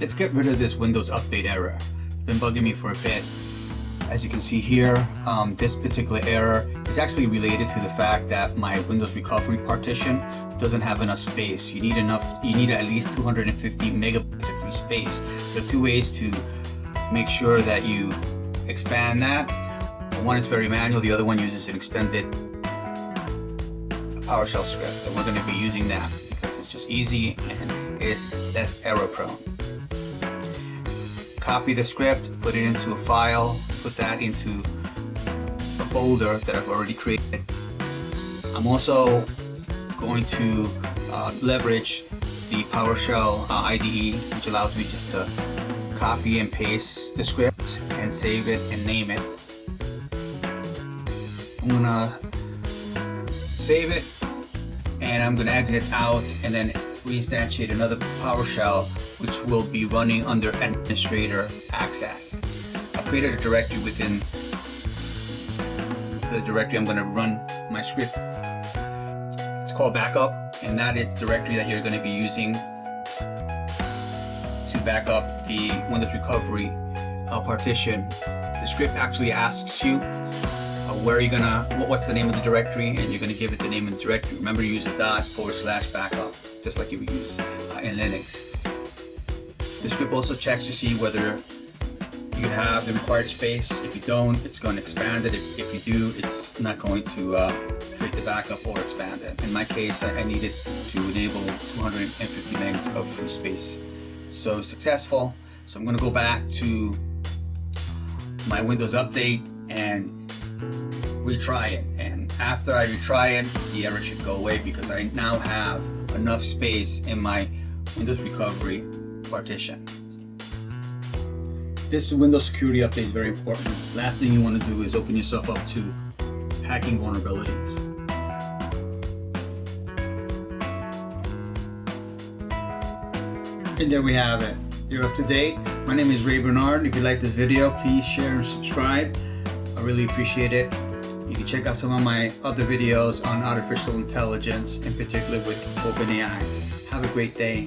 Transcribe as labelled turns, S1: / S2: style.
S1: Let's get rid of this Windows update error. Been bugging me for a bit. As you can see here, this particular error is actually related to the fact that my Windows recovery partition doesn't have enough space. You need at least 250 megabytes of free space. There are two ways to make sure that you expand that. One is very manual, the other one uses an extended PowerShell script, and we're going to be using that because it's just easy and it's less error prone. Copy the script, put it into a file, put that into a folder that I've already created. I'm also going to leverage the PowerShell IDE, which allows me just to copy and paste the script and save it and name it. I'm gonna save it and I'm gonna exit out and then reinstantiate another PowerShell, which will be running under administrator access. I've created a directory within the directory I'm going to run my script. It's called backup, and that is the directory that you're going to be using to back up the Windows recovery partition. The script actually asks you what's the name of the directory, and you're going to give it the name of the directory. Remember to use a /backup, just like you would use in Linux. The script also checks to see whether you have the required space. If you don't, it's going to expand it. If you do, it's not going to create the backup or expand it. In my case, I needed to enable 250 megs of free space. So successful. So I'm going to go back to my Windows update and retry it. And after I retry it, the error should go away because I now have enough space in my Windows recovery partition. This Windows security update is very important. Last thing you want to do is open yourself up to hacking vulnerabilities. And there we have it. You're up to date. My name is Ray Bernard. If you like this video, please share and subscribe. I really appreciate it. You can check out some of my other videos on artificial intelligence, in particular with OpenAI. Have a great day.